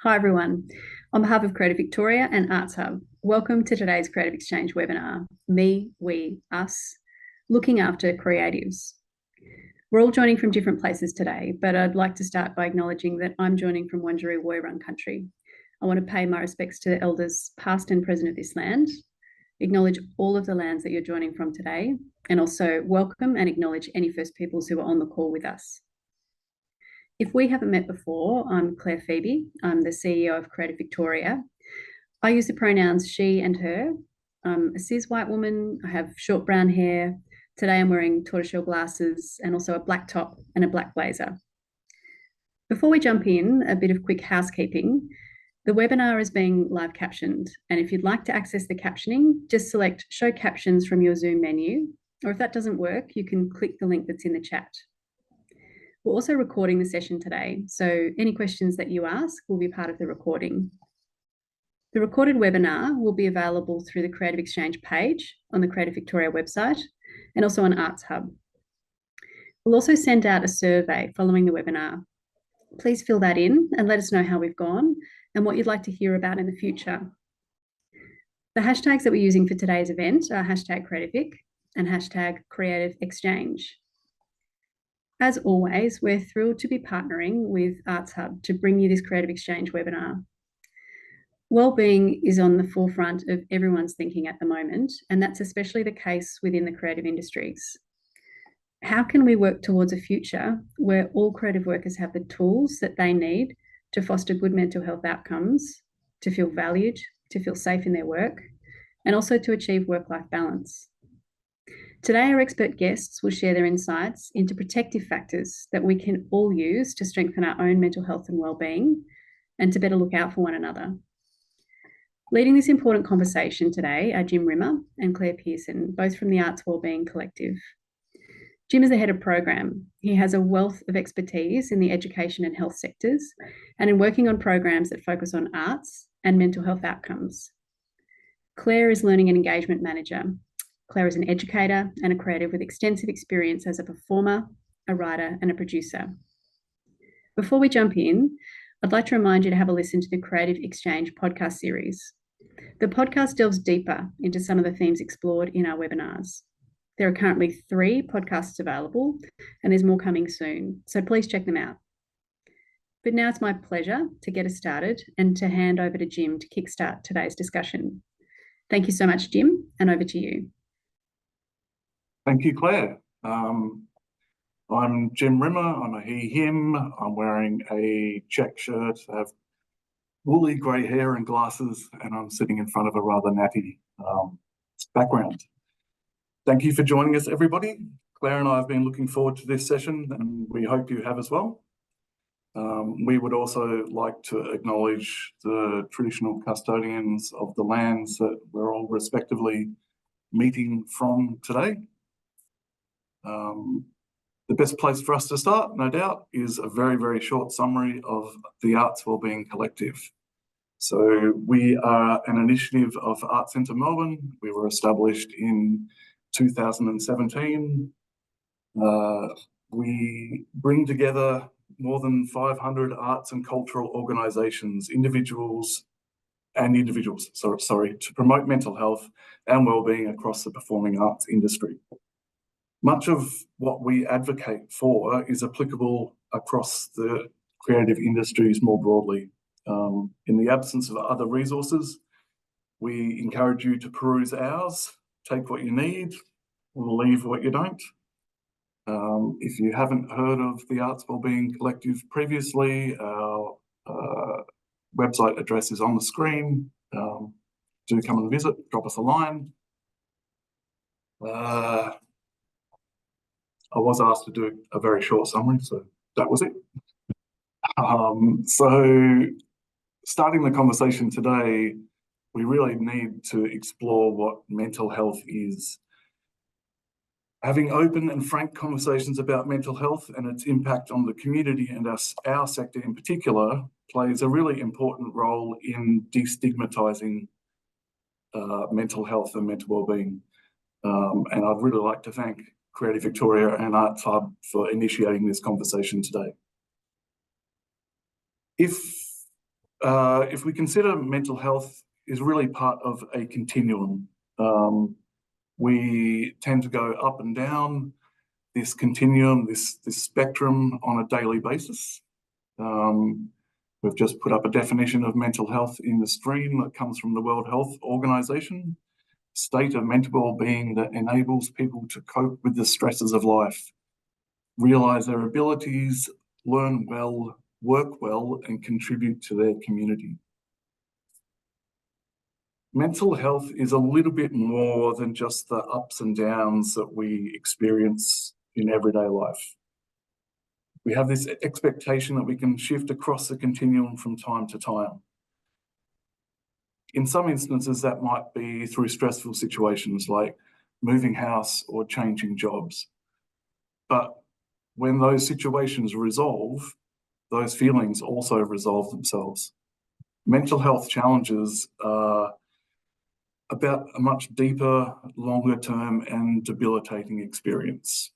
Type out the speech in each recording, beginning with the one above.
Hi everyone. On behalf of Creative Victoria and Arts Hub, welcome to today's Creative Exchange webinar, Me, We, Us, Looking After Creatives. We're all joining from different places today, but I'd like to start by acknowledging that I'm joining from Wurundjeri Woi-wurrung country. I want to pay my respects to the elders past and present of this land, acknowledge all of the lands that you're joining from today, and also welcome and acknowledge any First Peoples who are on the call with us. If we haven't met before, I'm Claire Phoebe. I'm the CEO of Creative Victoria. I use the pronouns she and her. I'm a cis white woman. I have short brown hair. Today I'm wearing tortoiseshell glasses and also a black top and a black blazer. Before we jump in, a bit of quick housekeeping. The webinar is being live captioned, and if you'd like to access the captioning, just select Show Captions from your Zoom menu, or if that doesn't work, you can click the link that's in the chat. We're also recording the session today, so any questions that you ask will be part of the recording. The recorded webinar will be available through the Creative Exchange page on the Creative Victoria website and also on Arts Hub. We'll also send out a survey following the webinar. Please fill that in and let us know how we've gone and what you'd like to hear about in the future. The hashtags that we're using for today's event are hashtag CreativeVic and hashtag Creative Exchange. As always, we're thrilled to be partnering with Arts Hub to bring you this Creative Exchange webinar. Wellbeing is on the forefront of everyone's thinking at the moment, and that's especially the case within the creative industries. How can we work towards a future where all creative workers have the tools that they need to foster good mental health outcomes, to feel valued, to feel safe in their work, and also to achieve work-life balance? Today, our expert guests will share their insights into protective factors that we can all use to strengthen our own mental health and wellbeing and to better look out for one another. Leading this important conversation today are Jim Rimmer and Claire Pearson, both from the Arts Wellbeing Collective. Jim is the head of program. He has a wealth of expertise in the education and health sectors and in working on programs that focus on arts and mental health outcomes. Claire is learning and engagement manager. Claire is an educator and a creative with extensive experience as a performer, a writer, and a producer. Before we jump in, I'd like to remind you to have a listen to the Creative Exchange podcast series. The podcast delves deeper into some of the themes explored in our webinars. There are currently 3 podcasts available, and there's more coming soon, so please check them out. But now it's my pleasure to get us started and to hand over to Jim to kickstart today's discussion. Thank you so much, Jim, and over to you. Thank you, Claire. I'm Jim Rimmer. I'm a he, him. I'm wearing a check shirt. I have woolly grey hair and glasses, and I'm sitting in front of a rather natty background. Thank you for joining us, everybody. Claire and I have been looking forward to this session, and we hope you have as well. We would also like to acknowledge the traditional custodians of the lands that we're all respectively meeting from today. The best place for us to start, no doubt, is a very, very short summary of the Arts Wellbeing Collective. So we are an initiative of Arts Centre Melbourne. We were established in 2017. We bring together more than 500 arts and cultural organisations, individuals, to promote mental health and wellbeing across the performing arts industry. Much of what we advocate for is applicable across the creative industries more broadly. In the absence of other resources, we encourage you to peruse ours, take what you need, leave what you don't. If you haven't heard of the Arts Wellbeing Collective previously, our website address is on the screen. Do come and visit, drop us a line. I was asked to do a very short summary, so that was it. So starting the conversation today, we really need to explore what mental health is. Having open and frank conversations about mental health and its impact on the community and our sector in particular plays a really important role in destigmatising mental health and mental wellbeing. And I'd really like to thank Creative Victoria and Arts Hub for initiating this conversation today. If if we consider mental health is really part of a continuum, we tend to go up and down this continuum, this spectrum on a daily basis. We've just put up a definition of mental health in the stream that comes from the World Health Organization. State of mental well-being that enables people to cope with the stresses of life, realise their abilities, learn well, work well, and contribute to their community. Mental health is a little bit more than just the ups and downs that we experience in everyday life. We have this expectation that we can shift across the continuum from time to time. In some instances, that might be through stressful situations like moving house or changing jobs. But when those situations resolve, those feelings also resolve themselves. Mental health challenges are about a much deeper, longer term and debilitating experience.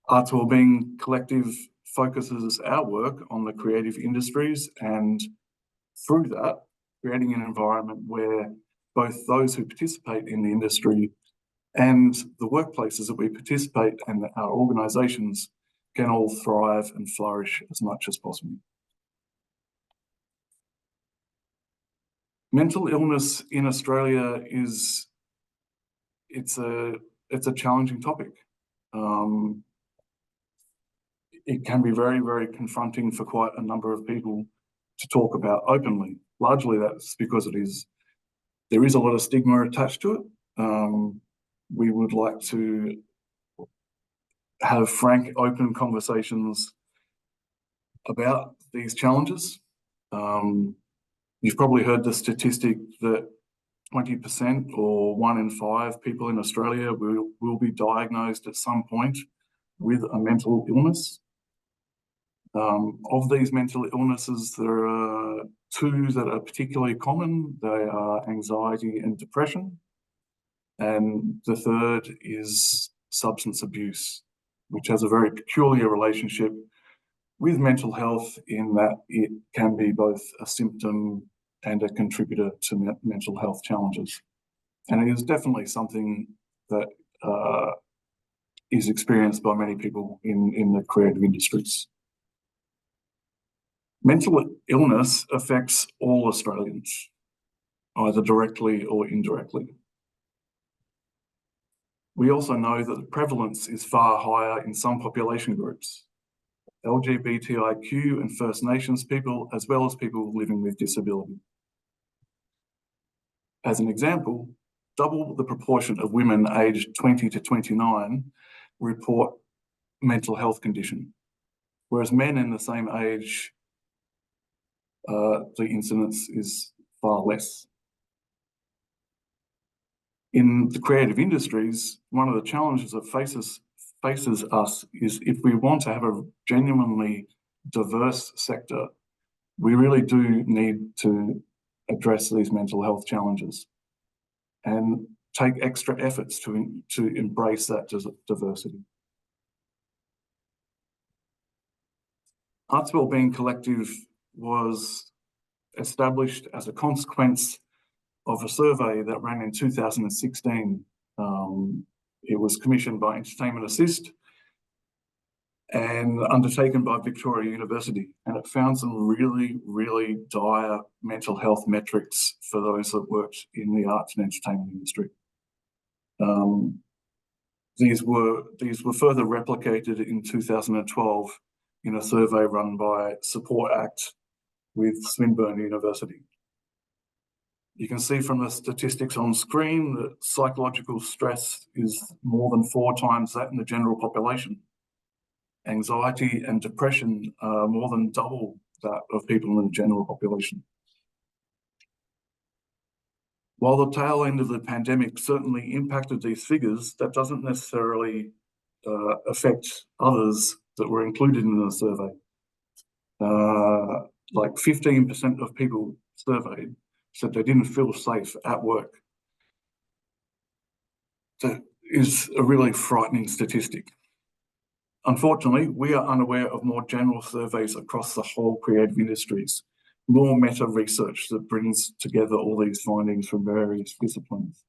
Arts Wellbeing Collective focuses our work on the creative industries, and through that, creating an environment where both those who participate in the industry and the workplaces that we participate and our organisations can all thrive and flourish as much as possible. Mental illness in Australia it's a challenging topic. It can be very, very confronting for quite a number of people to talk about openly. Largely that's because there is a lot of stigma attached to it. We would like to have frank, open conversations about these challenges. You've probably heard the statistic that 20% or 1 in 5 people in Australia will be diagnosed at some point with a mental illness. Of these mental illnesses, there are 2 that are particularly common. They are anxiety and depression. And the third is substance abuse, which has a very peculiar relationship with mental health in that it can be both a symptom and a contributor to mental health challenges. And it is definitely something that is experienced by many people in the creative industries. Mental illness affects all Australians, either directly or indirectly. We also know that the prevalence is far higher in some population groups, LGBTIQ and First Nations people, as well as people living with disability. As an example, double the proportion of women aged 20 to 29 report mental health condition, whereas men in the same age, the incidence is far less. In the creative industries, one of the challenges that faces us is if we want to have a genuinely diverse sector, we really do need to address these mental health challenges and take extra efforts to embrace that diversity. Arts Wellbeing Collective was established as a consequence of a survey that ran in 2016. It was commissioned by Entertainment Assist and undertaken by Victoria University, and it found some really, really dire mental health metrics for those that worked in the arts and entertainment industry. These were further replicated in 2012 in a survey run by Support Act with Swinburne University. You can see from the statistics on screen that psychological stress is more than 4 times that in the general population. Anxiety and depression are more than double that of people in the general population. While the tail end of the pandemic certainly impacted these figures, that doesn't necessarily affect others that were included in the survey. Like 15% of people surveyed said they didn't feel safe at work. That is a really frightening statistic. Unfortunately, we are unaware of more general surveys across the whole creative industries, more meta research that brings together all these findings from various disciplines.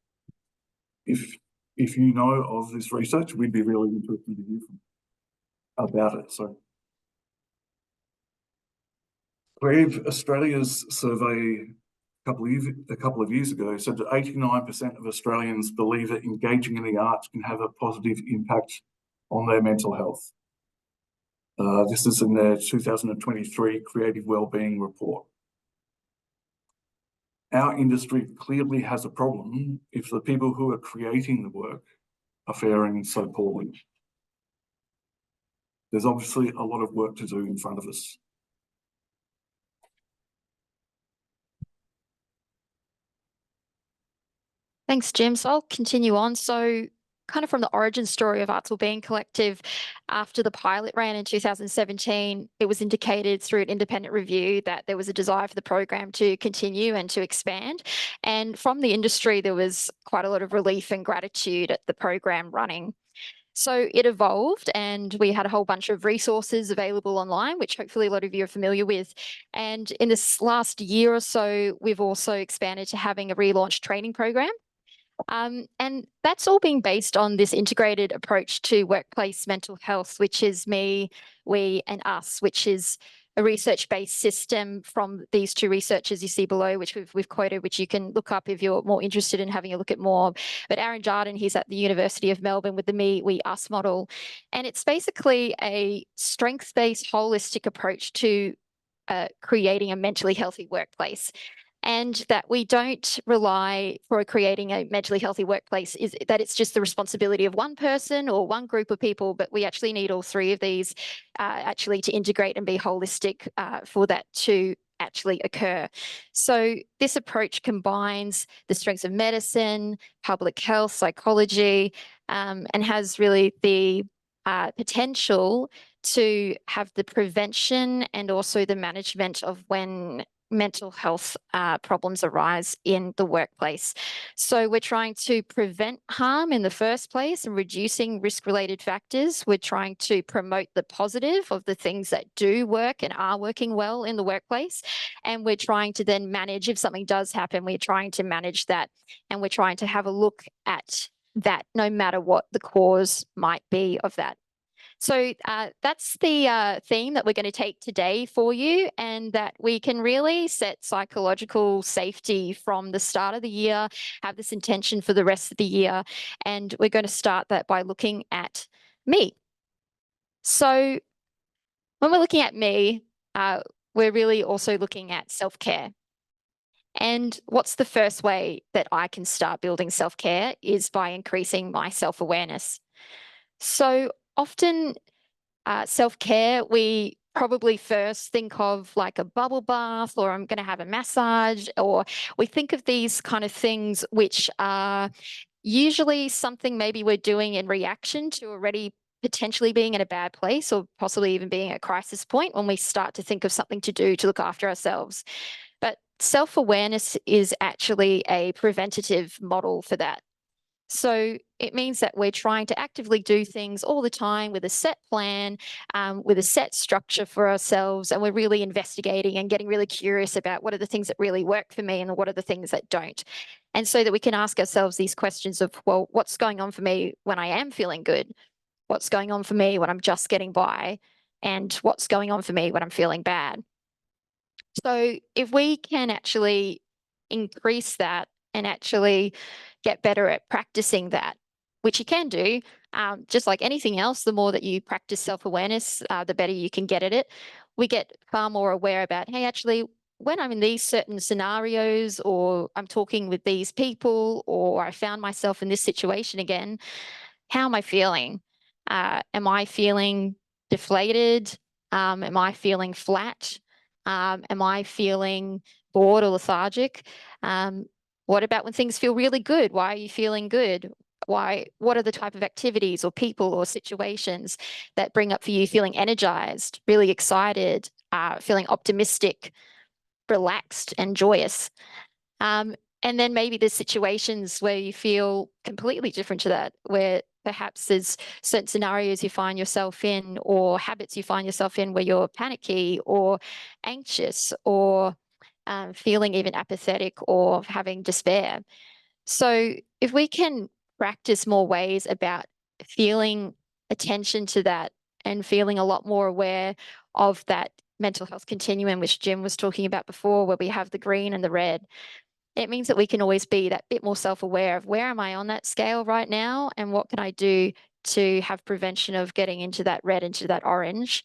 If you know of this research, we'd be really interested to hear about it. So, Creative Australia's survey a couple of years ago said that 89% of Australians believe that engaging in the arts can have a positive impact on their mental health. This is in their 2023 Creative Wellbeing report. Our industry clearly has a problem if the people who are creating the work are faring so poorly. There's obviously a lot of work to do in front of us. Thanks, Jim. So I'll continue on. So kind of from the origin story of Arts Wellbeing Collective, after the pilot ran in 2017, it was indicated through an independent review that there was a desire for the program to continue and to expand. And from the industry, there was quite a lot of relief and gratitude at the program running. So it evolved and we had a whole bunch of resources available online, which hopefully a lot of you are familiar with. And in this last year or so, we've also expanded to having a relaunched training program. And that's all being based on this integrated approach to workplace mental health, which is me, we, and us, which is a research-based system from these two researchers you see below, which we've quoted, which you can look up if you're more interested in having a look at more. But Aaron Jardine, he's at the University of Melbourne with the me, we, us model. And it's basically a strengths-based holistic approach to creating a mentally healthy workplace. And that we don't rely for creating a mentally healthy workplace is that it's just the responsibility of one person or one group of people, but we actually need all three of these actually to integrate and be holistic for that to actually occur. So this approach combines the strengths of medicine, public health, psychology, and has really the potential to have the prevention and also the management of when mental health problems arise in the workplace. So we're trying to prevent harm in the first place and reducing risk-related factors. We're trying to promote the positive of the things that do work and are working well in the workplace. And we're trying to then manage, if something does happen, we're trying to manage that. And we're trying to have a look at that no matter what the cause might be of that. So that's the theme that we're going to take today for you, and that we can really set psychological safety from the start of the year, have this intention for the rest of the year. And we're going to start that by looking at me. So when we're looking at me, we're really also looking at self-care. And what's the first way that I can start building self-care is by increasing my self-awareness. So often self-care, we probably first think of like a bubble bath, or I'm going to have a massage, or we think of these kind of things which are usually something maybe we're doing in reaction to already potentially being in a bad place, or possibly even being at a crisis point when we start to think of something to do to look after ourselves. But self-awareness is actually a preventative model for that. So it means that we're trying to actively do things all the time with a set plan, with a set structure for ourselves, and we're really investigating and getting really curious about what are the things that really work for me and what are the things that don't. And so that we can ask ourselves these questions of, well, what's going on for me when I am feeling good? What's going on for me when I'm just getting by? And what's going on for me when I'm feeling bad? So if we can actually increase that and actually get better at practicing that, which you can do, just like anything else, the more that you practice self-awareness, the better you can get at it. We get far more aware about, hey, actually, when I'm in these certain scenarios, or I'm talking with these people, or I found myself in this situation again, how am I feeling? Am I feeling deflated? Am I feeling flat? Am I feeling bored or lethargic? What about when things feel really good? Why are you feeling good? What are the type of activities or people or situations that bring up for you feeling energized, really excited, feeling optimistic, relaxed and joyous? And then maybe there's situations where you feel completely different to that, where perhaps there's certain scenarios you find yourself in or habits you find yourself in where you're panicky or anxious or feeling even apathetic or having despair. So if we can practice more ways about feeling attention to that and feeling a lot more aware of that mental health continuum, which Jim was talking about before, where we have the green and the red, it means that we can always be that bit more self-aware of where am I on that scale right now and what can I do to have prevention of getting into that red, into that orange.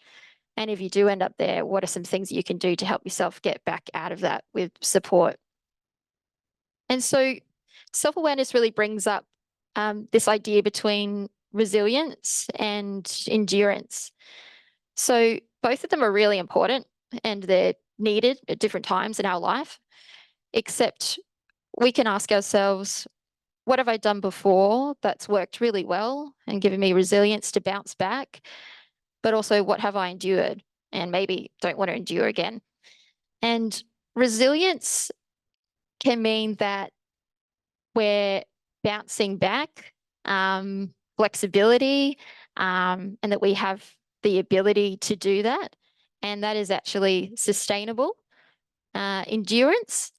And if you do end up there, what are some things you can do to help yourself get back out of that with support? And so self-awareness really brings up this idea between resilience and endurance. So both of them are really important and they're needed at different times in our life, except we can ask ourselves, what have I done before that's worked really well and given me resilience to bounce back? But also, what have I endured and maybe don't want to endure again? And resilience can mean that we're bouncing back, flexibility, and that we have the ability to do that. And that is actually sustainable. Endurance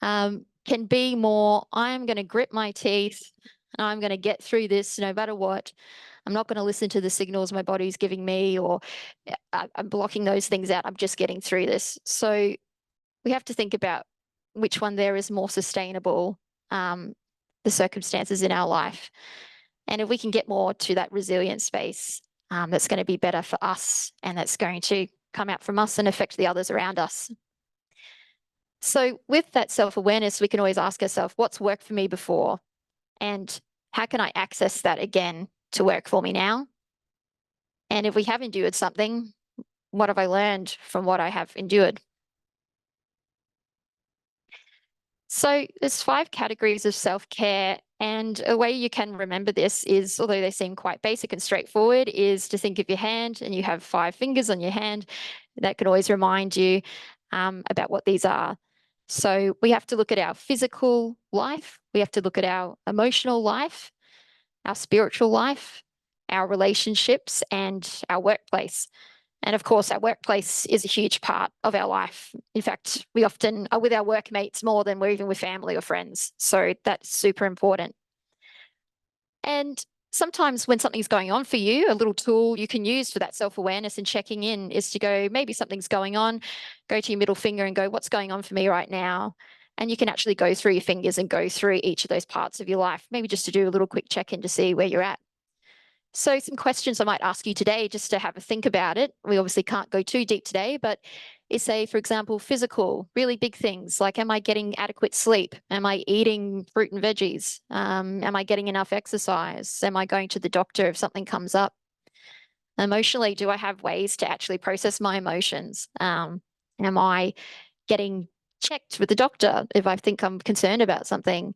can be more, I'm going to grip my teeth and I'm going to get through this no matter what. I'm not going to listen to the signals my body's giving me, or I'm blocking those things out. I'm just getting through this. So we have to think about which one there is more sustainable, the circumstances in our life. And if we can get more to that resilient space, that's going to be better for us and that's going to come out from us and affect the others around us. So with that self-awareness, we can always ask ourselves, what's worked for me before? And how can I access that again to work for me now? And if we have endured something, what have I learned from what I have endured? So there's 5 categories of self-care, and a way you can remember this is, although they seem quite basic and straightforward, is to think of your hand and you have 5 fingers on your hand. That can always remind you about what these are. So we have to look at our physical life, we have to look at our emotional life, our spiritual life, our relationships, and our workplace. And of course, our workplace is a huge part of our life. In fact, we often are with our workmates more than we're even with family or friends. So that's super important. And sometimes when something's going on for you, a little tool you can use for that self-awareness and checking in is to go, maybe something's going on, go to your middle finger and go, what's going on for me right now? And you can actually go through your fingers and go through each of those parts of your life, maybe just to do a little quick check-in to see where you're at. So some questions I might ask you today, just to have a think about it. We obviously can't go too deep today, but is, say, for example, physical, really big things like, am I getting adequate sleep? Am I eating fruit and veggies? Am I getting enough exercise? Am I going to the doctor if something comes up? Emotionally, do I have ways to actually process my emotions? Am I getting checked with the doctor if I think I'm concerned about something?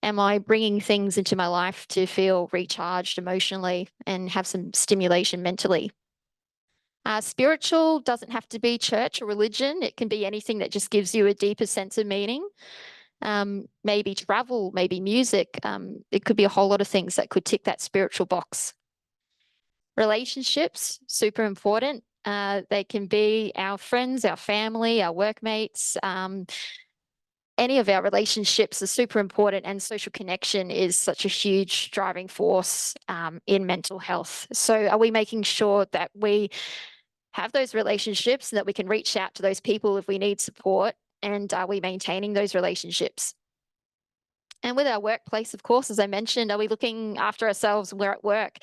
Am I bringing things into my life to feel recharged emotionally and have some stimulation mentally? Spiritual doesn't have to be church or religion. It can be anything that just gives you a deeper sense of meaning. Maybe travel, maybe music. It could be a whole lot of things that could tick that spiritual box. Relationships, super important. They can be our friends, our family, our workmates. Any of our relationships are super important, and social connection is such a huge driving force in mental health. So are we making sure that we have those relationships and that we can reach out to those people if we need support? And are we maintaining those relationships? And with our workplace, of course, as I mentioned, are we looking after ourselves when we're at work?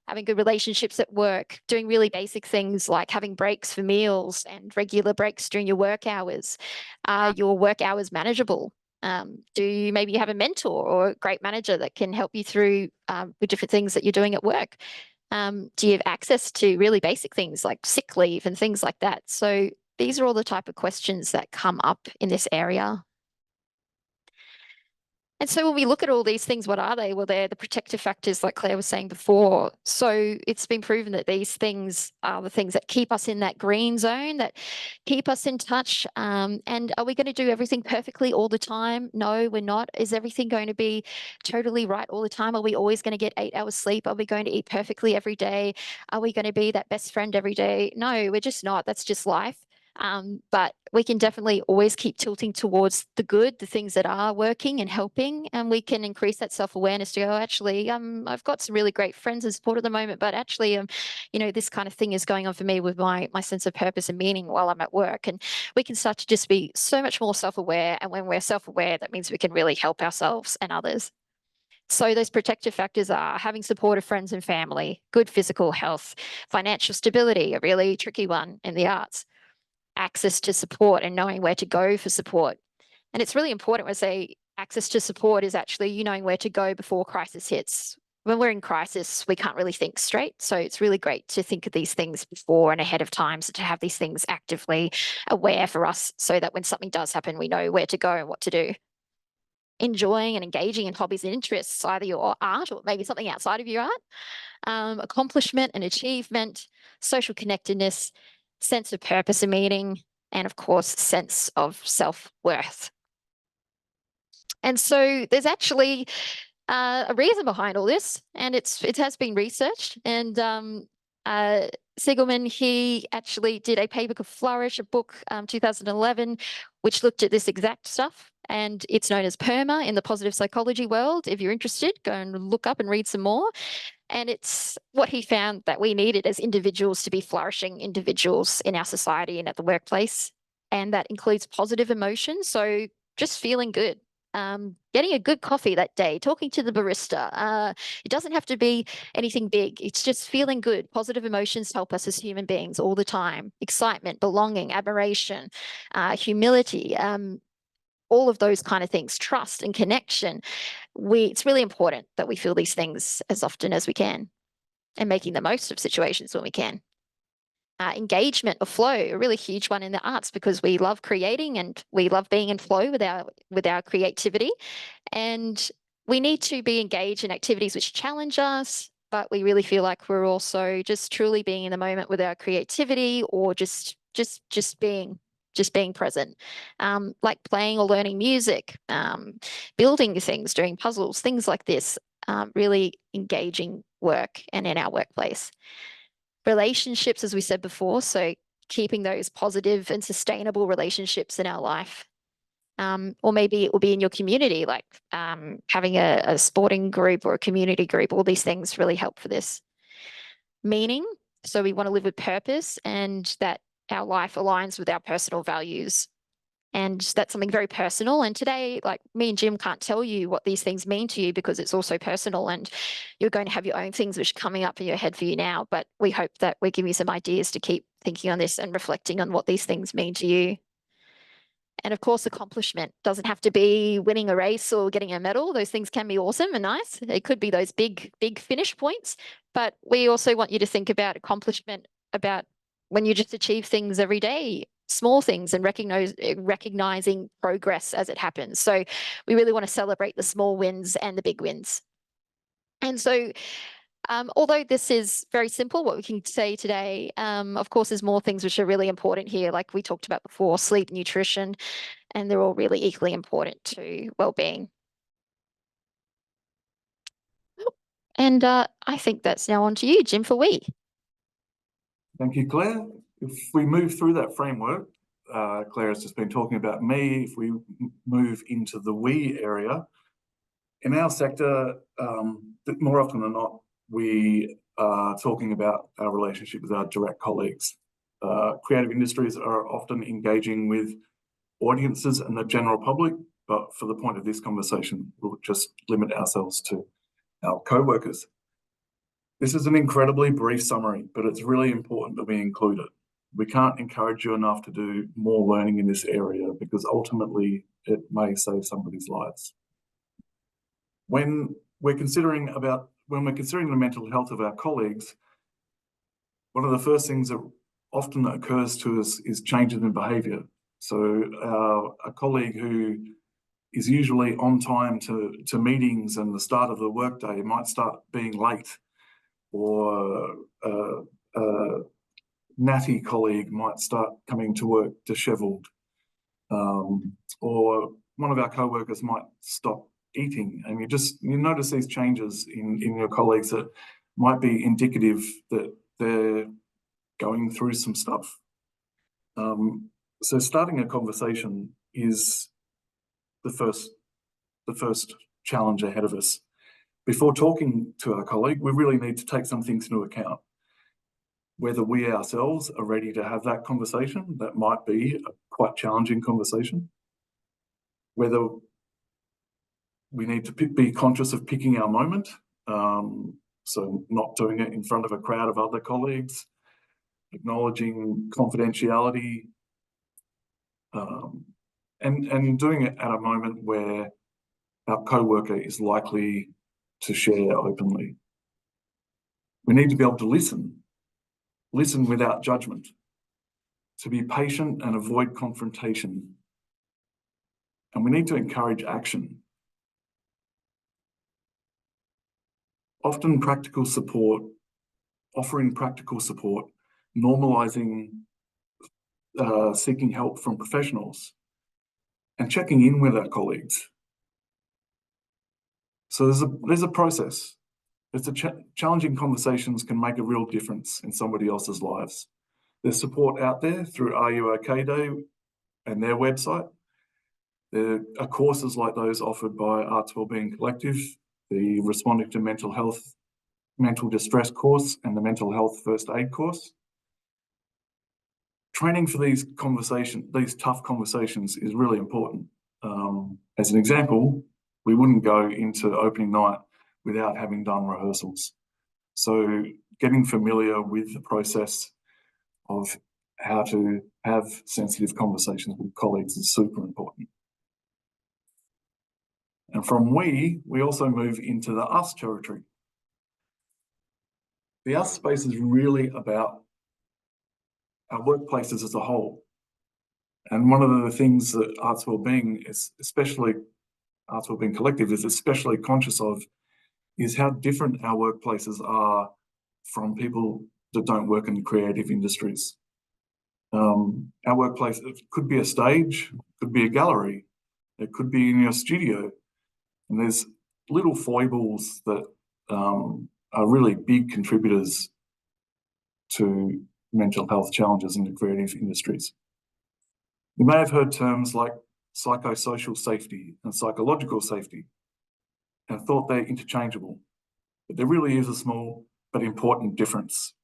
Having good relationships at work, doing really basic things like having breaks for meals and regular breaks during your work hours. Are your work hours manageable? Do you maybe have a mentor or a great manager that can help you through with different things that you're doing at work? Do you have access to really basic things like sick leave and things like that? So these are all the type of questions that come up in this area. And so when we look at all these things, what are they? Well, they're the protective factors, like Claire was saying before. So it's been proven that these things are the things that keep us in that green zone, that keep us in touch. And are we going to do everything perfectly all the time? No, we're not. Is everything going to be totally right all the time? Are we always going to get 8 hours sleep? Are we going to eat perfectly every day? Are we going to be that best friend every day? No, we're just not. That's just life. But we can definitely always keep tilting towards the good, the things that are working and helping, and we can increase that self-awareness to go, actually, I've got some really great friends and support at the moment, but actually, you know, this kind of thing is going on for me with my sense of purpose and meaning while I'm at work. And we can start to just be so much more self-aware. And when we're self-aware, that means we can really help ourselves and others. So those protective factors are having supportive friends and family, good physical health, financial stability, a really tricky one in the arts, access to support and knowing where to go for support. And it's really important when I say access to support is actually you knowing where to go before crisis hits. When we're in crisis, we can't really think straight. So it's really great to think of these things before and ahead of time, so to have these things actively aware for us so that when something does happen, we know where to go and what to do. Enjoying and engaging in hobbies and interests, either your art or maybe something outside of your art, accomplishment and achievement, social connectedness, sense of purpose and meaning, and of course, sense of self-worth. And so there's actually a reason behind all this, and it has been researched. And Siegelman, he actually did a paper called Flourish, a book, 2011, which looked at this exact stuff. And it's known as PERMA in the positive psychology world. If you're interested, go and look up and read some more. And it's what he found that we needed as individuals to be flourishing individuals in our society and at the workplace. And that includes positive emotions. So just feeling good, getting a good coffee that day, talking to the barista. It doesn't have to be anything big. It's just feeling good. Positive emotions help us as human beings all the time. Excitement, belonging, admiration, humility, all of those kind of things, trust and connection. It's really important that we feel these things as often as we can and making the most of situations when we can. Engagement or flow, a really huge one in the arts, because we love creating and we love being in flow with our creativity. And we need to be engaged in activities which challenge us, but we really feel like we're also just truly being in the moment with our creativity, or just being present, like playing or learning music, building things, doing puzzles, things like this, really engaging work and in our workplace. Relationships, as we said before, so keeping those positive and sustainable relationships in our life. Or maybe it will be in your community, like having a sporting group or a community group. All these things really help for this. Meaning, so we want to live with purpose and that our life aligns with our personal values. And that's something very personal. And today, like, me and Jim can't tell you what these things mean to you because it's also personal, and you're going to have your own things which are coming up in your head for you now. But we hope that we give you some ideas to keep thinking on this and reflecting on what these things mean to you. And of course, accomplishment doesn't have to be winning a race or getting a medal. Those things can be awesome and nice. It could be those big finish points. But we also want you to think about accomplishment, about when you just achieve things every day, small things, and recognizing progress as it happens. So we really want to celebrate the small wins and the big wins. And so although this is very simple, what we can say today, of course, there's more things which are really important here, like we talked about before, sleep, nutrition, and they're all really equally important to well-being. And I think that's now on to you, Jim, for we. Thank you, Claire. If we move through that framework, Claire has just been talking about me. If we move into the we area, in our sector, more often than not, we are talking about our relationship with our direct colleagues. Creative industries are often engaging with audiences and the general public, but for the point of this conversation, we'll just limit ourselves to our co-workers. This is an incredibly brief summary, but it's really important that we include it. We can't encourage you enough to do more learning in this area because ultimately it may save somebody's lives. When we're considering the mental health of our colleagues, one of the first things that often occurs to us is changes in behaviour. So a colleague who is usually on time to meetings, and the start of the workday might start being late, or a natty colleague might start coming to work dishevelled, or one of our co-workers might stop eating, and you notice these changes in your colleagues that might be indicative that they're going through some stuff. So starting a conversation is the first challenge ahead of us. Before talking to our colleague, we really need to take some things into account. Whether we ourselves are ready to have that conversation, that might be a quite challenging conversation. Whether we need to be conscious of picking our moment, so not doing it in front of a crowd of other colleagues, acknowledging confidentiality, and doing it at a moment where our co-worker is likely to share openly. We need to be able to listen without judgment, to be patient and avoid confrontation. And we need to encourage action. Offering practical support, normalising seeking help from professionals, and checking in with our colleagues. So there's a process. Challenging conversations can make a real difference in somebody else's lives. There's support out there through Are You OK Day and their website. There are courses like those offered by Arts Wellbeing Collective, the Responding to Mental Distress course, and the Mental Health First Aid course. Training for these tough conversations is really important. As an example, we wouldn't go into opening night without having done rehearsals. So getting familiar with the process of how to have sensitive conversations with colleagues is super important. And from we also move into the us territory. The us space is really about our workplaces as a whole. And one of the things that Arts Wellbeing Collective is especially conscious of is how different our workplaces are from people that don't work in the creative industries. Our workplace, it could be a stage, could be a gallery, it could be in your studio. And there's little foibles that are really big contributors to mental health challenges in the creative industries. You may have heard terms like psychosocial safety and psychological safety and thought they're interchangeable, but there really is a small but important difference.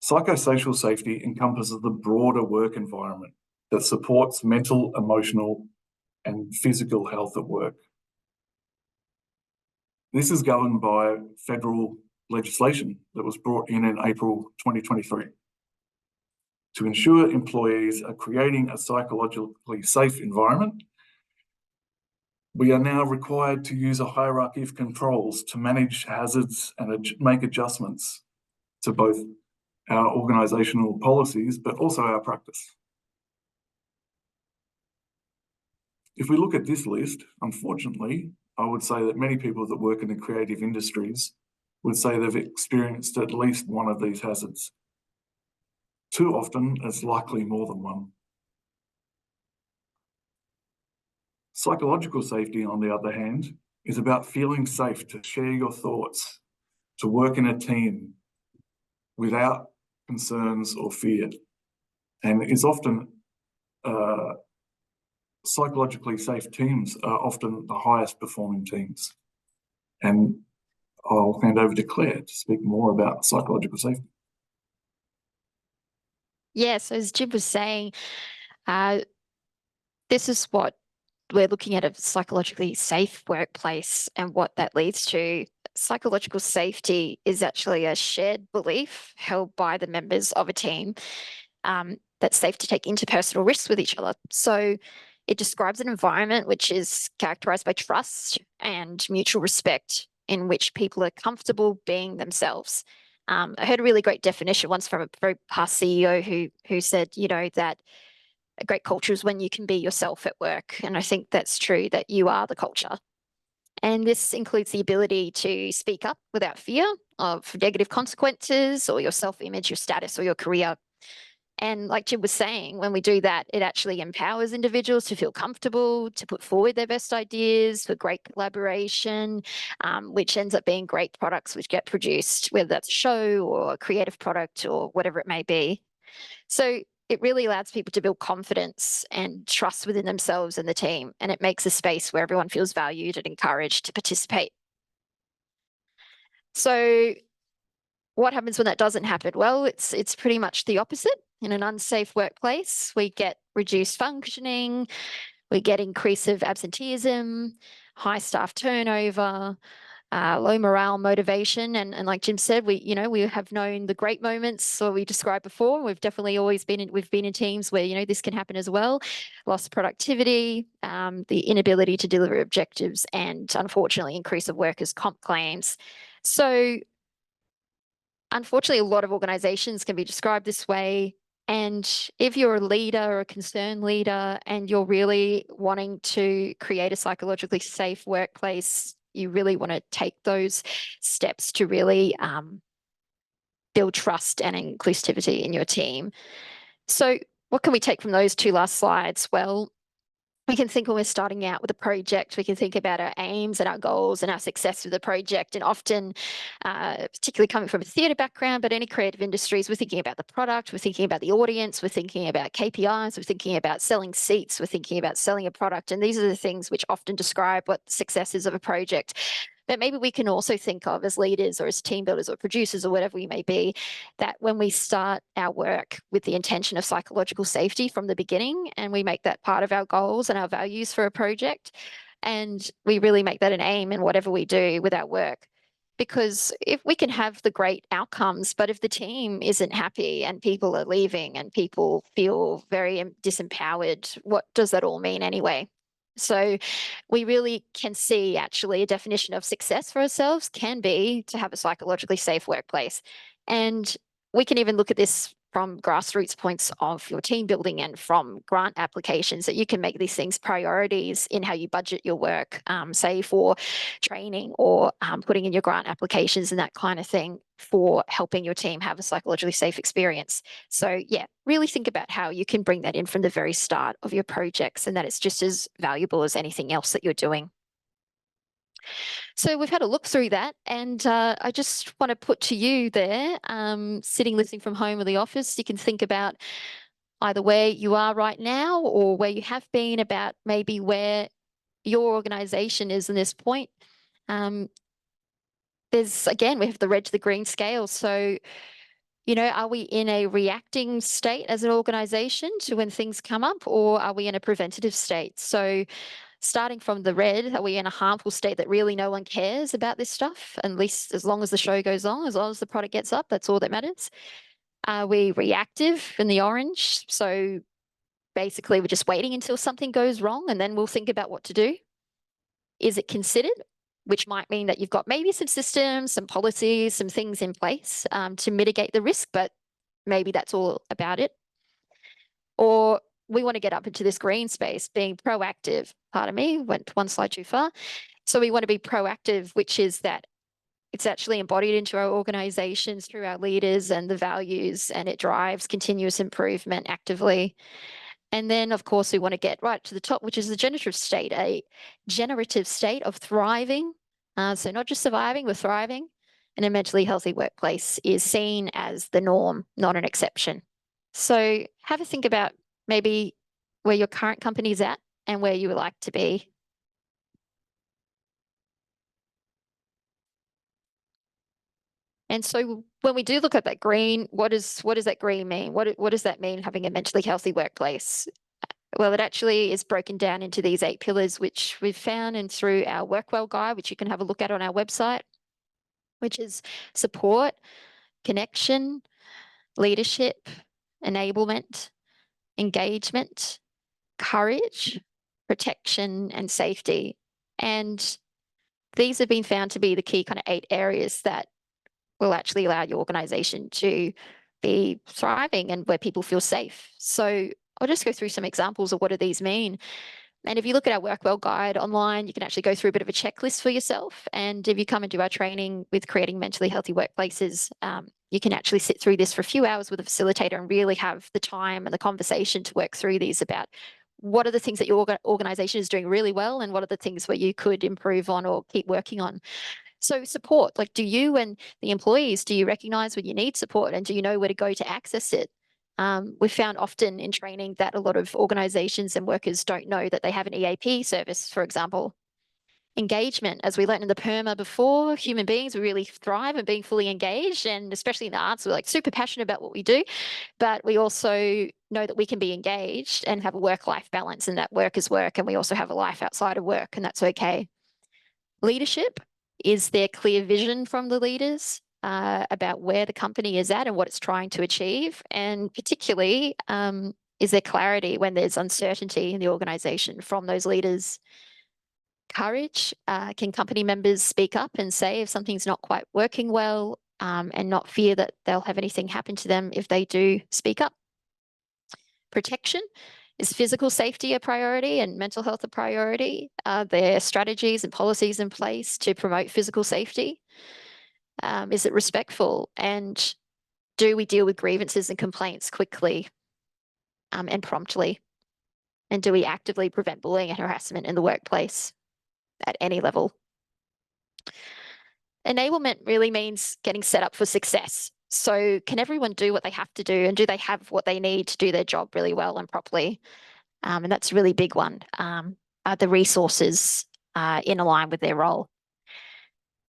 Psychosocial safety encompasses the broader work environment that supports mental, emotional, and physical health at work. This is governed by federal legislation that was brought in April 2023 to ensure employees are creating a psychologically safe environment. We are now required to use a hierarchy of controls to manage hazards and make adjustments to both our organisational policies, but also our practice. If we look at this list, unfortunately, I would say that many people that work in the creative industries would say they've experienced at least one of these hazards. Too often, it's likely more than one. Psychological safety, on the other hand, is about feeling safe to share your thoughts, to work in a team without concerns or fear, and is often psychologically safe teams are often the highest performing teams. And I'll hand over to Claire to speak more about psychological safety. Yes, as Jim was saying, this is what we're looking at, a psychologically safe workplace and what that leads to. Psychological safety is actually a shared belief held by the members of a team that's safe to take interpersonal risks with each other. So it describes an environment which is characterized by trust and mutual respect, in which people are comfortable being themselves. I heard a really great definition once from a very past CEO who said, that a great culture is when you can be yourself at work. And I think that's true, that you are the culture. And this includes the ability to speak up without fear of negative consequences or your self-image, your status, or your career. And like Jim was saying, when we do that, it actually empowers individuals to feel comfortable, to put forward their best ideas for great collaboration, which ends up being great products which get produced, whether that's a show or a creative product or whatever it may be. So it really allows people to build confidence and trust within themselves and the team, and it makes a space where everyone feels valued and encouraged to participate. So what happens when that doesn't happen? Well, it's pretty much the opposite. In an unsafe workplace, we get reduced functioning, we get increase of absenteeism, high staff turnover, low morale, motivation, and like Jim said, we have known the great moments, or we described before. We've definitely always been in teams where this can happen as well. Lost productivity, the inability to deliver objectives, and unfortunately, increase of workers' comp claims. So, unfortunately, a lot of organizations can be described this way. And if you're a leader or a concerned leader and you're really wanting to create a psychologically safe workplace, you really want to take those steps to really build trust and inclusivity in your team. So what can we take from those two last slides? Well, we can think when we're starting out with a project, we can think about our aims and our goals and our success with the project. And often, particularly coming from a theatre background, but any creative industries, we're thinking about the product, we're thinking about the audience, we're thinking about KPIs, we're thinking about selling seats, we're thinking about selling a product. And these are the things which often describe what the success is of a project. But maybe we can also think of as leaders or as team builders or producers or whatever we may be, that when we start our work with the intention of psychological safety from the beginning, and we make that part of our goals and our values for a project, and we really make that an aim in whatever we do with our work. Because if we can have the great outcomes, but if the team isn't happy and people are leaving and people feel very disempowered, what does that all mean anyway? So we really can see actually a definition of success for ourselves can be to have a psychologically safe workplace. And we can even look at this from grassroots points of your team building and from grant applications, that you can make these things priorities in how you budget your work, say for training or putting in your grant applications and that kind of thing for helping your team have a psychologically safe experience. So yeah, really think about how you can bring that in from the very start of your projects, and that it's just as valuable as anything else that you're doing. So we've had a look through that, and I just want to put to you there, sitting listening from home or the office, you can think about either where you are right now or where you have been, about maybe where your organization is in this point. Again, we have the red to the green scale. So, are we in a reacting state as an organization to when things come up, or are we in a preventative state? So starting from the red, are we in a harmful state that really no one cares about this stuff? At least as long as the show goes on, as long as the product gets up, that's all that matters. Are we reactive in the orange? So basically, we're just waiting until something goes wrong and then we'll think about what to do. Is it considered? Which might mean that you've got maybe some systems, some policies, some things in place to mitigate the risk, but maybe that's all about it. Or we want to get up into this green space, being proactive. Pardon me, went one slide too far. So we want to be proactive, which is that it's actually embodied into our organizations through our leaders and the values, and it drives continuous improvement actively. And then, of course, we want to get right to the top, which is the generative state, a generative state of thriving. So not just surviving, we're thriving. And a mentally healthy workplace is seen as the norm, not an exception. So have a think about maybe where your current company is at and where you would like to be. And so when we do look at that green, what does that green mean? What does that mean, having a mentally healthy workplace? Well, it actually is broken down into these 8 pillars, which we've found and through our Workwell guide, which you can have a look at on our website, which is support, connection, leadership, enablement, engagement, courage, protection, and safety. And these have been found to be the key kind of 8 areas that will actually allow your organization to be thriving and where people feel safe. So I'll just go through some examples of what do these mean. And if you look at our Work Well guide online, you can actually go through a bit of a checklist for yourself. And if you come and do our training with creating mentally healthy workplaces, you can actually sit through this for a few hours with a facilitator and really have the time and the conversation to work through these about what are the things that your organization is doing really well and what are the things where you could improve on or keep working on. So support, like, do you and the employees, do you recognize when you need support, and do you know where to go to access it? We've found often in training that a lot of organizations and workers don't know that they have an EAP service, for example. Engagement, as we learned in the PERMA before, human beings, we really thrive in being fully engaged, and especially in the arts, we're like super passionate about what we do, but we also know that we can be engaged and have a work-life balance, and that work is work, and we also have a life outside of work, and that's okay. Leadership, is there clear vision from the leaders about where the company is at and what it's trying to achieve? And particularly, is there clarity when there's uncertainty in the organization from those leaders? Courage, can company members speak up and say if something's not quite working well, and not fear that they'll have anything happen to them if they do speak up? Protection, is physical safety a priority and mental health a priority? Are there strategies and policies in place to promote physical safety? Is it respectful? And do we deal with grievances and complaints quickly and promptly? And do we actively prevent bullying and harassment in the workplace at any level? Enablement really means getting set up for success. So can everyone do what they have to do, and do they have what they need to do their job really well and properly? And that's a really big one. Are the resources in line with their role?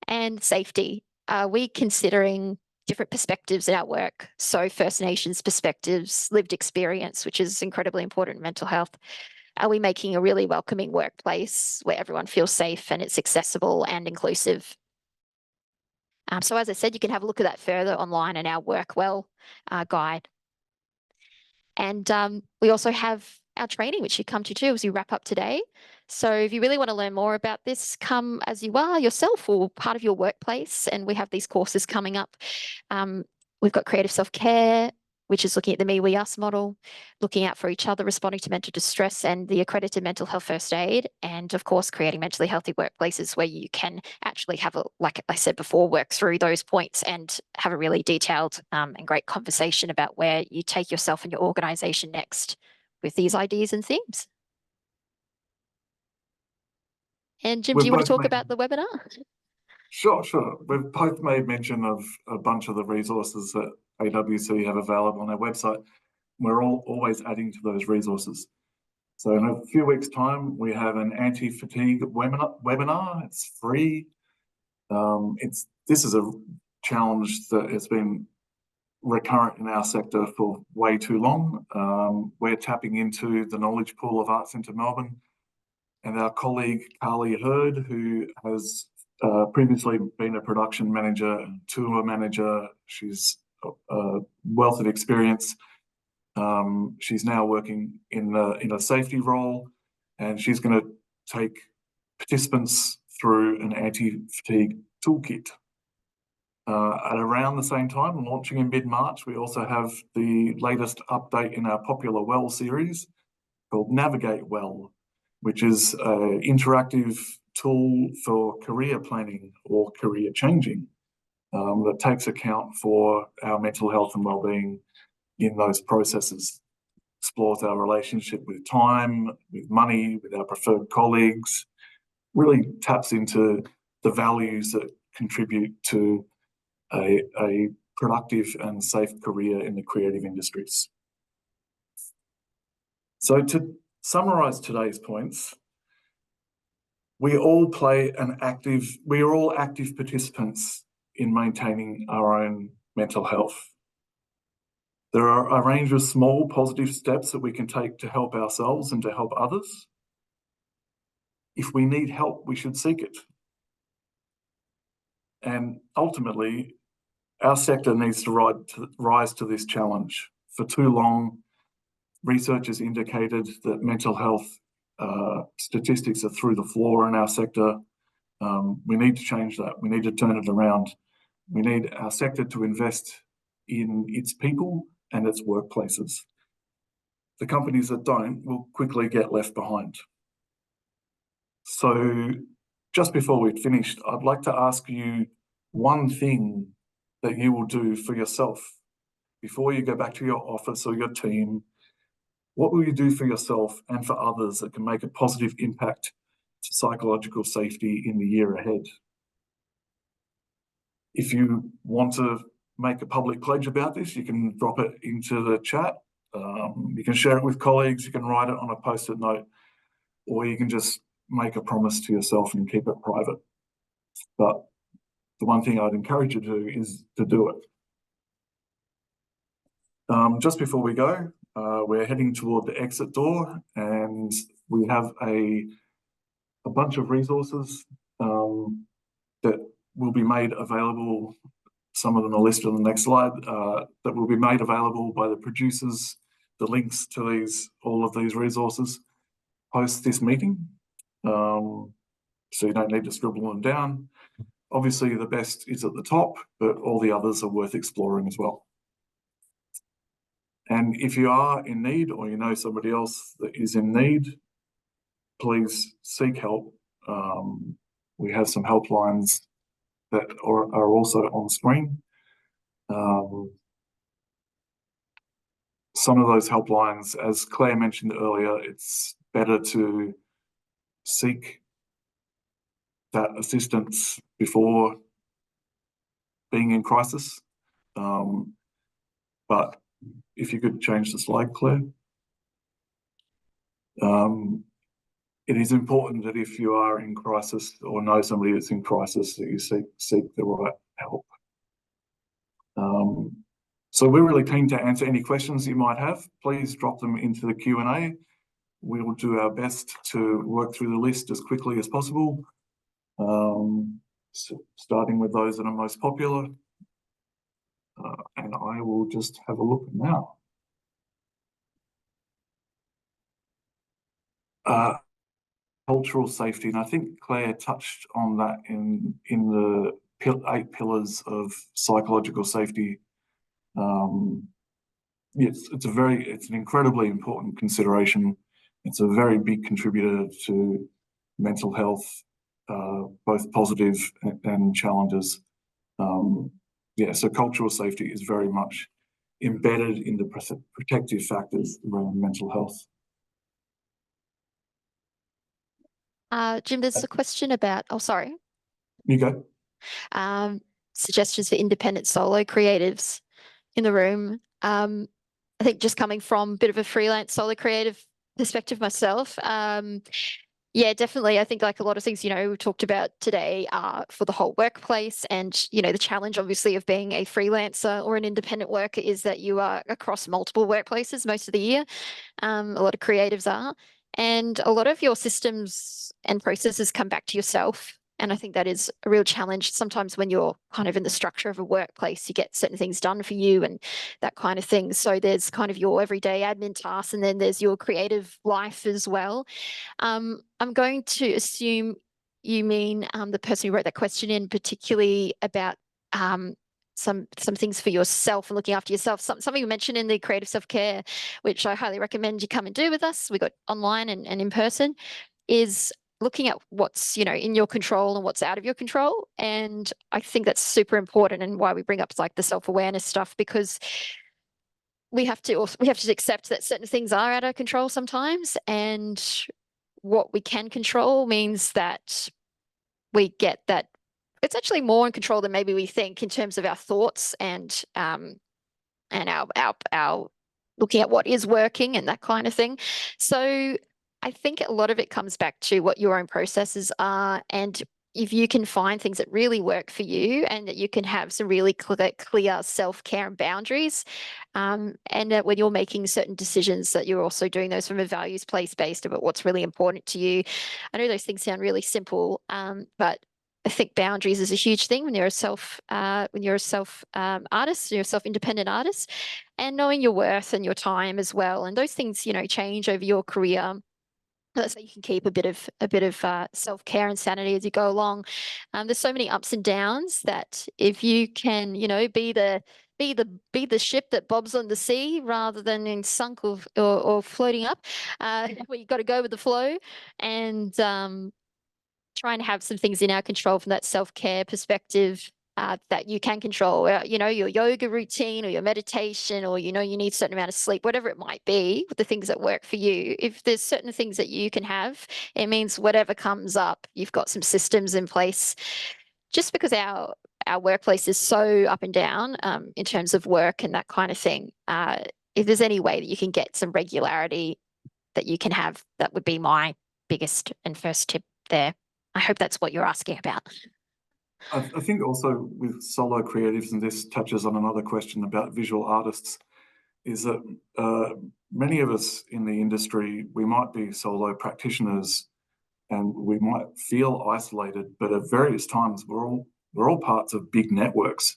And safety. Are we considering different perspectives in our work? So First Nations perspectives, lived experience, which is incredibly important in mental health. Are we making a really welcoming workplace where everyone feels safe and it's accessible and inclusive? So as I said, you can have a look at that further online in our Work Well guide. And we also have our training, which you come to too as you wrap up today. So if you really want to learn more about this, come as you are yourself or part of your workplace. And we have these courses coming up. We've got creative self-care, which is looking at the me, we, us model, looking out for each other, responding to mental distress, and the accredited mental health first aid. And of course, creating mentally healthy workplaces where you can actually have a, like I said before, work through those points and have a really detailed and great conversation about where you take yourself and your organization next with these ideas and themes. And Jim, do you want to talk about the webinar? Sure. We've both made mention of a bunch of the resources that AWC have available on our website. We're always adding to those resources. So in a few weeks' time, we have an anti-fatigue webinar. It's free. This is a challenge that has been recurrent in our sector for way too long. We're tapping into the knowledge pool of Arts Centre Melbourne, and our colleague Carly Hurd, who has previously been a production manager and tour manager. She's a wealth of experience. She's now working in a safety role, and she's going to take participants through an anti-fatigue toolkit. At around the same time, launching in mid-March, we also have the latest update in our popular Well series called Navigate Well, which is an interactive tool for career planning or career changing that takes account for our mental health and wellbeing in those processes. Explores our relationship with time, with money, with our preferred colleagues, really taps into the values that contribute to a productive and safe career in the creative industries. So to summarise today's points, we are all active participants in maintaining our own mental health. There are a range of small positive steps that we can take to help ourselves and to help others. If we need help, we should seek it. And ultimately, our sector needs to rise to this challenge. For too long, research has indicated that mental health statistics are through the floor in our sector. We need to change that. We need to turn it around. We need our sector to invest in its people and its workplaces. the companies that don't will quickly get left behind. So just before we've finished, I'd like to ask you one thing that you will do for yourself before you go back to your office or your team. What will you do for yourself and for others that can make a positive impact to psychological safety in the year ahead? If you want to make a public pledge about this, you can drop it into the chat. You can share it with colleagues, you can write it on a post-it note, or you can just make a promise to yourself and keep it private. But the one thing I'd encourage you to do is to do it. Just before we go, we're heading toward the exit door, and we have a bunch of resources that will be made available. Some of them are listed on the next slide, that will be made available by the producers, the links to all of these resources post this meeting. So you don't need to scribble them down. Obviously, the best is at the top, but all the others are worth exploring as well. And if you are in need, or you know somebody else that is in need, please seek help. We have some helplines that are also on screen. Some of those helplines, as Claire mentioned earlier, it's better to seek that assistance before being in crisis. But if you could change the slide, Claire. It is important that if you are in crisis or know somebody that's in crisis, that you seek the right help. So we're really keen to answer any questions you might have. Please drop them into the Q&A. We will do our best to work through the list as quickly as possible, so starting with those that are most popular. And I will just have a look now. Cultural safety, and I think Claire touched on that in the 8 pillars of psychological safety. It's an incredibly important consideration. It's a very big contributor to mental health, both positive and challenges. So cultural safety is very much embedded in the protective factors around mental health. Jim, there's a question about, sorry. You go. Suggestions for independent solo creatives in the room. I think just coming from a bit of a freelance solo creative perspective myself, yeah, definitely. I think like a lot of things, we've talked about today for the whole workplace, and, the challenge obviously of being a freelancer or an independent worker is that you are across multiple workplaces most of the year. A lot of creatives are. And a lot of your systems and processes come back to yourself. And I think that is a real challenge. Sometimes when you're kind of in the structure of a workplace, you get certain things done for you and that kind of thing. So there's kind of your everyday admin tasks, and then there's your creative life as well. I'm going to assume you mean the person who wrote that question in, particularly about some things for yourself and looking after yourself. Something you mentioned in the creative self-care, which I highly recommend you come and do with us. We got online and in person, is looking at what's, in your control and what's out of your control. And I think that's super important, and why we bring up like the self-awareness stuff, because we have to accept that certain things are out of control sometimes, and what we can control means that we get that it's actually more in control than maybe we think in terms of our thoughts and our looking at what is working and that kind of thing. So I think a lot of it comes back to what your own processes are, and if you can find things that really work for you, and that you can have some really clear self-care and boundaries, and that when you're making certain decisions, that you're also doing those from a values place-based about what's really important to you. I know those things sound really simple, but I think boundaries is a huge thing when you're a self artist, you're a self-independent artist, and knowing your worth and your time as well. And those things, change over your career. So you can keep a bit of self-care and sanity as you go along. There's so many ups and downs that if you can, be the be the ship that bobs on the sea rather than in sunk or floating up. Where you've got to go with the flow, and try and have some things in our control from that self-care perspective. That you can control, your yoga routine or your meditation, or, you need a certain amount of sleep, whatever it might be, with the things that work for you. If there's certain things that you can have, it means whatever comes up, you've got some systems in place. Just because our workplace is so up and down in terms of work and that kind of thing, if there's any way that you can get some regularity that you can have, that would be my biggest and first tip there. I hope that's what you're asking about. I think also with solo creatives, and this touches on another question about visual artists, is that many of us in the industry, we might be solo practitioners and we might feel isolated, but at various times we're all parts of big networks.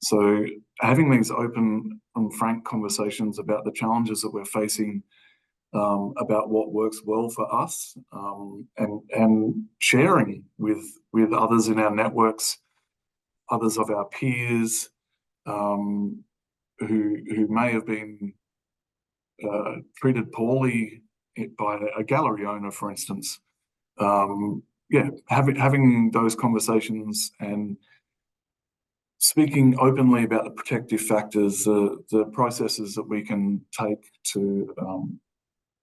So having these open and frank conversations about the challenges that we're facing, about what works well for us, and sharing with others in our networks, others of our peers, who may have been treated poorly by a gallery owner, for instance. Having those conversations and speaking openly about the protective factors, the processes that we can take to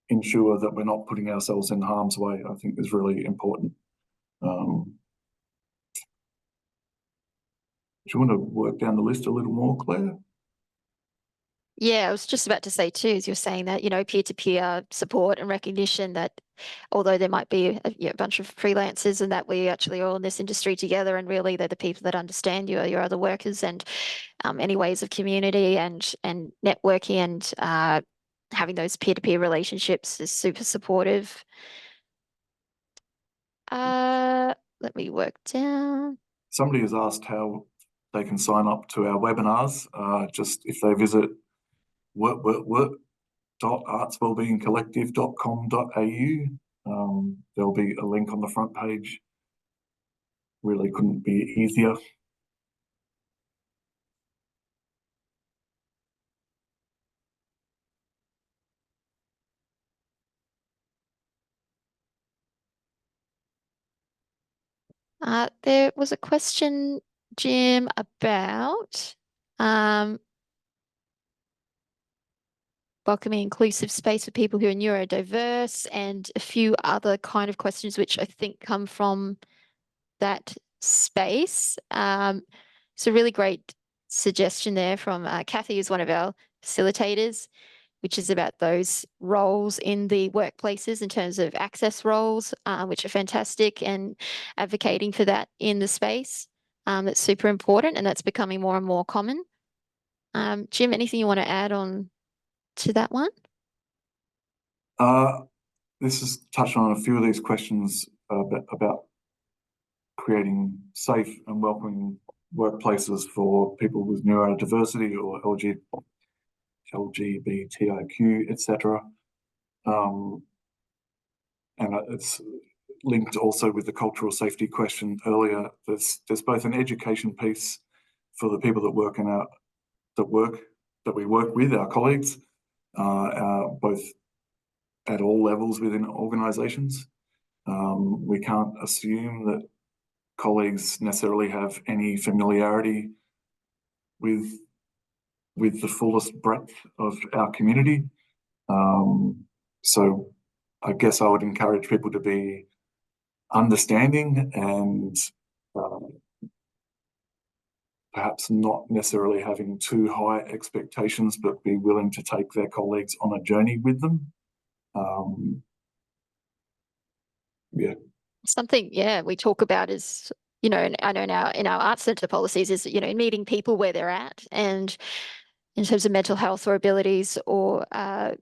ensure that we're not putting ourselves in harm's way, I think is really important. Do you want to work down the list a little more, Claire? Yeah, I was just about to say too, as you're saying that, peer-to-peer support and recognition that although there might be a bunch of freelancers, and that we actually are all in this industry together, and really they're the people that understand you, your other workers, and any ways of community and networking and having those peer-to-peer relationships is super supportive. Let me work down. Somebody has asked how they can sign up to our webinars. Just if they visit work.artswellbeingcollective.com.au, there'll be a link on the front page. Really couldn't be easier. There was a question, Jim, about welcoming inclusive space for people who are neurodiverse, and a few other kind of questions which I think come from that space. It's a really great suggestion there from Kathy, who's one of our facilitators, which is about those roles in the workplaces in terms of access roles, which are fantastic, and advocating for that in the space. That's super important, and that's becoming more and more common. Jim, anything you want to add on to that one? This is touching on a few of these questions about creating safe and welcoming workplaces for people with neurodiversity or LGBTIQ, etc. And it's linked also with the cultural safety question earlier. There's both an education piece for the people that we work with, our colleagues, both at all levels within organisations. We can't assume that colleagues necessarily have any familiarity with the fullest breadth of our community. So I guess I would encourage people to be understanding and perhaps not necessarily having too high expectations, but be willing to take their colleagues on a journey with them. Something, we talk about is, and I know in our arts centre policies is, meeting people where they're at, and in terms of mental health or abilities, or and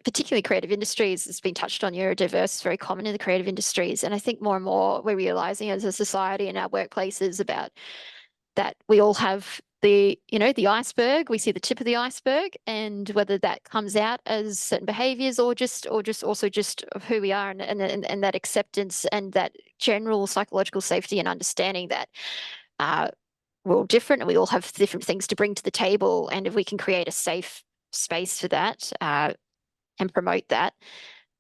particularly creative industries. It's been touched on. Neurodiverse is very common in the creative industries, and I think more and more we're realizing as a society in our workplaces about that we all have the iceberg. We see the tip of the iceberg, and whether that comes out as certain behaviors or just also just of who we are, and that acceptance and that general psychological safety and understanding that we're all different and we all have different things to bring to the table. And if we can create a safe space for that and promote that,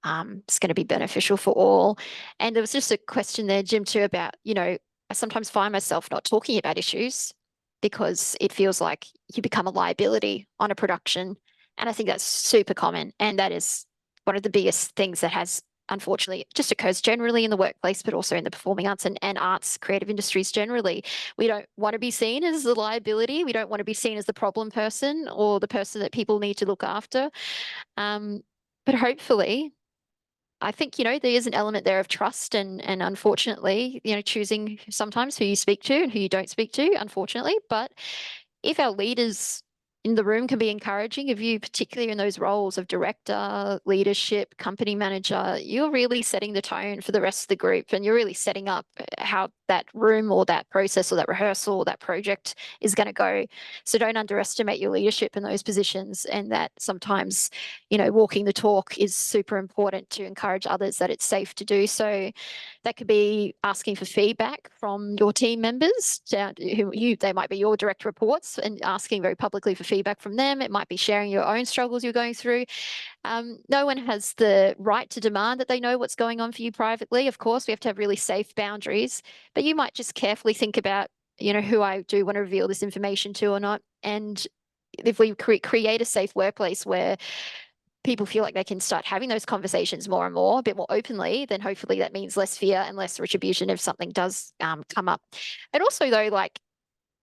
it's going to be beneficial for all. And there was just a question there, Jim, too, about, I sometimes find myself not talking about issues because it feels like you become a liability on a production. And I think that's super common. And that is one of the biggest things that has, unfortunately, just occurs generally in the workplace, but also in the performing arts and arts, creative industries generally. We don't want to be seen as the liability. We don't want to be seen as the problem person or the person that people need to look after. But hopefully, I think, there is an element there of trust and unfortunately, choosing sometimes who you speak to and who you don't speak to, unfortunately. But if our leaders in the room can be encouraging of you, particularly in those roles of director, leadership, company manager, you're really setting the tone for the rest of the group and you're really setting up how that room or that process or that rehearsal or that project is going to go. So don't underestimate your leadership in those positions, and that sometimes, walking the talk is super important to encourage others that it's safe to do so. That could be asking for feedback from your team members, they might be your direct reports, and asking very publicly for feedback from them. It might be sharing your own struggles you're going through. No one has the right to demand that they know what's going on for you privately. Of course, we have to have really safe boundaries, but you might just carefully think about, who I do want to reveal this information to or not. And if we create a safe workplace where people feel like they can start having those conversations more and more, a bit more openly, then hopefully that means less fear and less retribution if something does come up. And also, though, like,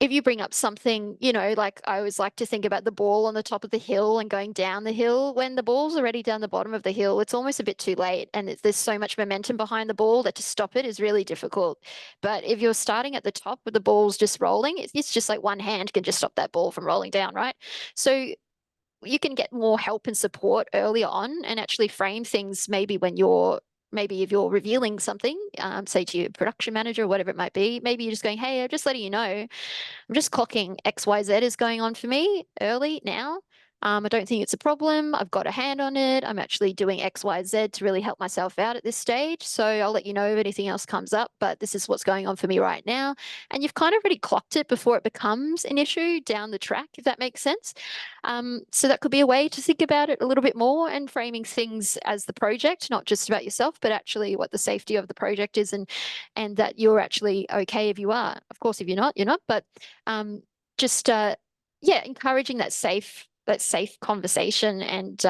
if you bring up something, like I always like to think about the ball on the top of the hill and going down the hill. When the ball's already down the bottom of the hill, it's almost a bit too late. And there's so much momentum behind the ball that to stop it is really difficult. But if you're starting at the top with the ball's just rolling, it's just like one hand can just stop that ball from rolling down, right? So you can get more help and support earlier on and actually frame things maybe if you're revealing something, say to your production manager or whatever it might be, maybe you're just going, hey, I'm just letting you know, I'm just clocking XYZ is going on for me early now. I don't think it's a problem. I've got a hand on it. I'm actually doing XYZ to really help myself out at this stage. So I'll let you know if anything else comes up, but this is what's going on for me right now. And you've kind of already clocked it before it becomes an issue down the track, if that makes sense. So that could be a way to think about it a little bit more and framing things as the project, not just about yourself, but actually what the safety of the project is and that you're actually okay if you are. Of course, if you're not, you're not. But encouraging that safe conversation. And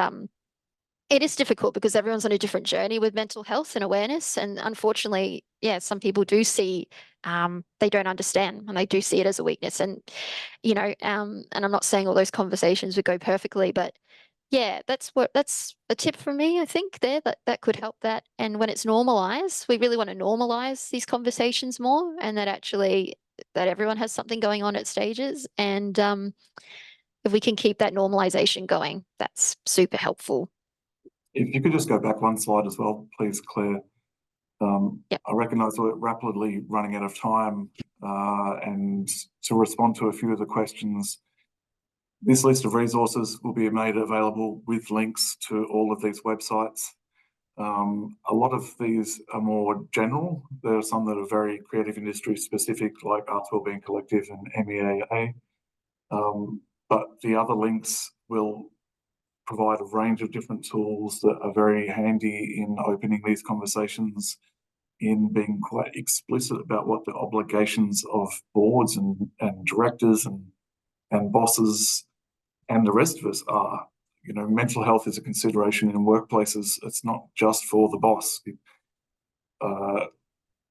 it is difficult because everyone's on a different journey with mental health and awareness. And unfortunately, some people do see they don't understand and they do see it as a weakness. And and I'm not saying all those conversations would go perfectly, but that's a tip from me, I think, there that could help that. And when it's normalized, we really want to normalize these conversations more, and that everyone has something going on at stages. And if we can keep that normalization going, that's super helpful. If you could just go back one slide as well, please, Claire. Yep. I recognise we're rapidly running out of time, and to respond to a few of the questions, this list of resources will be made available with links to all of these websites. A lot of these are more general. There are some that are very creative industry specific, like Arts Wellbeing Collective and MEAA. But the other links will provide a range of different tools that are very handy in opening these conversations, in being quite explicit about what the obligations of boards and directors and bosses and the rest of us are. Mental health is a consideration in workplaces. It's not just for the boss.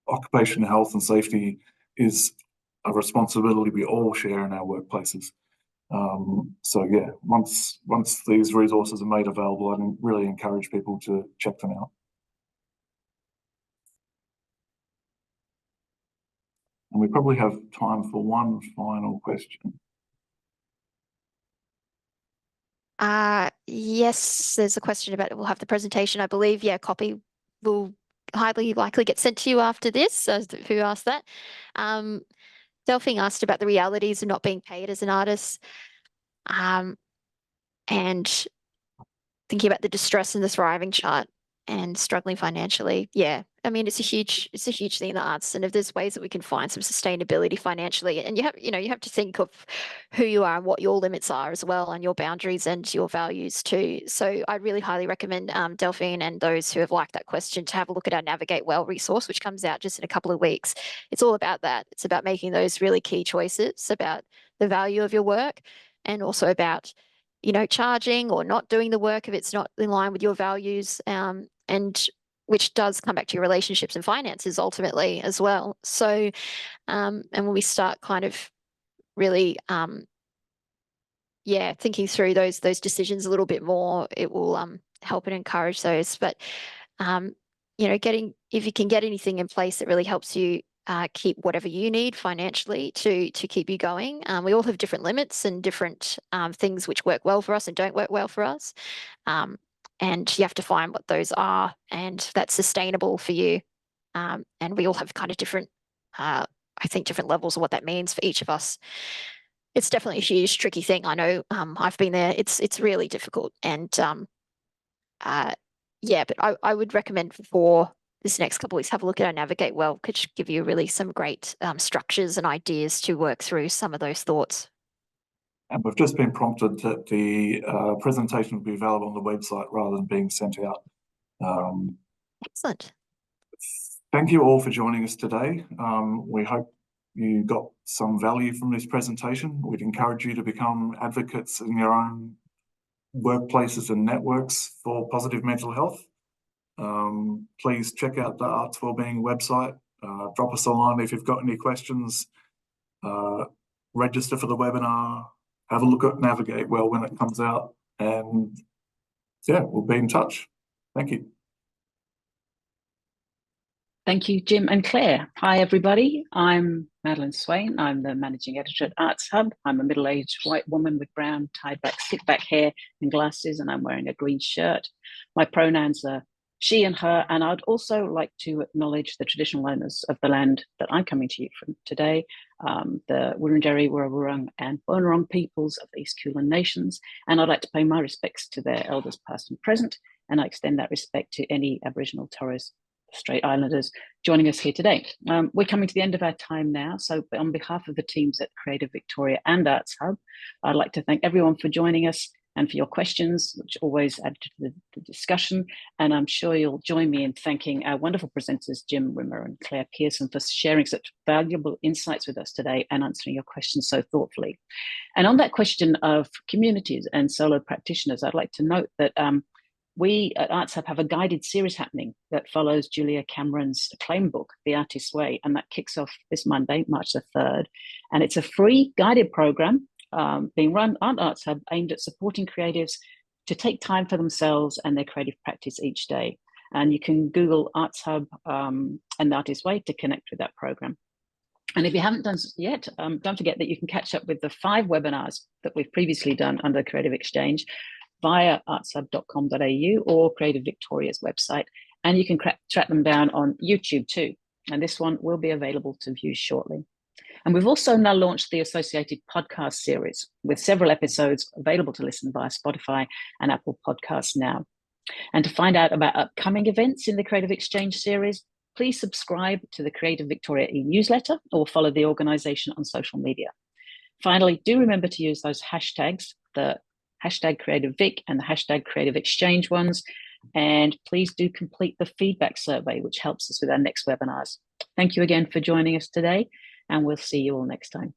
Occupational health and safety is a responsibility we all share in our workplaces. Once these resources are made available, I really encourage people to check them out. And we probably have time for one final question. Yes, there's a question about we'll have the presentation, I believe. Yeah, copy will highly likely get sent to you after this. Who asked that? Delphine asked about the realities of not being paid as an artist. And thinking about the distress in the thriving chart. and struggling financially. Yeah, I mean, it's a huge thing in the arts. And if there's ways that we can find some sustainability financially, and you have to think of who you are and what your limits are as well, and your boundaries and your values too. So I really highly recommend Delphine and those who have liked that question to have a look at our Navigate Well resource, which comes out just in a couple of weeks. It's all about that. It's about making those really key choices about the value of your work, and also about, charging or not doing the work if it's not in line with your values, and which does come back to your relationships and finances ultimately as well. So, and when we start kind of really, thinking through those decisions a little bit more, it will help and encourage those. But if you can get anything in place that really helps you keep whatever you need financially to keep you going. We all have different limits and different things which work well for us and don't work well for us. And you have to find what those are and that's sustainable for you. And we all have kind of different, I think, different levels of what that means for each of us. It's definitely a huge, tricky thing. I know I've been there. It's really difficult. And but I would recommend for this next couple of weeks, have a look at our Navigate Well, could give you really some great structures and ideas to work through some of those thoughts. And we've just been prompted that the presentation will be available on the website rather than being sent out. Excellent. Thank you all for joining us today. We hope you got some value from this presentation. We'd encourage you to become advocates in your own workplaces and networks for positive mental health. Please check out the Arts Wellbeing website. Drop us a line if you've got any questions. Register for the webinar. Have a look at Navigate Well when it comes out. And we'll be in touch. Thank you. Thank you, Jim and Claire. Hi, everybody. I'm Madeline Swain. I'm the managing editor at Arts Hub. I'm a middle-aged white woman with brown tied back, slick back hair and glasses, and I'm wearing a green shirt. My pronouns are she and her, and I'd also like to acknowledge the traditional owners of the land that I'm coming to you from today, the Wurundjeri, Wurrung and Boonwurrung peoples of the East Kulin Nations, and I'd like to pay my respects to their elders past and present, and I extend that respect to any Aboriginal, Torres Strait Islanders joining us here today. We're coming to the end of our time now, so on behalf of the teams at Creative Victoria and Arts Hub, I'd like to thank everyone for joining us and for your questions, which always add to the discussion. And I'm sure you'll join me in thanking our wonderful presenters, Jim Rimmer and Claire Pearson, for sharing such valuable insights with us today and answering your questions so thoughtfully. And on that question of communities and solo practitioners, I'd like to note that we at Arts Hub have a guided series happening that follows Julia Cameron's acclaimed book, The Artist's Way, and that kicks off this Monday, March the 3rd. And it's a free guided program being run on Arts Hub aimed at supporting creatives to take time for themselves and their creative practice each day. And you can Google Arts Hub and The Artist's Way to connect with that program. And if you haven't done so yet, don't forget that you can catch up with the 5 webinars that we've previously done under Creative Exchange via artshub.com.au or Creative Victoria's website. And you can track them down on YouTube too. And this one will be available to view shortly. And we've also now launched the associated podcast series with several episodes available to listen via Spotify and Apple Podcasts now. And to find out about upcoming events in the Creative Exchange series, please subscribe to the Creative Victoria e-newsletter or follow the organisation on social media. Finally, do remember to use those hashtags, the hashtag Creative Vic and the hashtag Creative Exchange ones. And please do complete the feedback survey, which helps us with our next webinars. Thank you again for joining us today, and we'll see you all next time.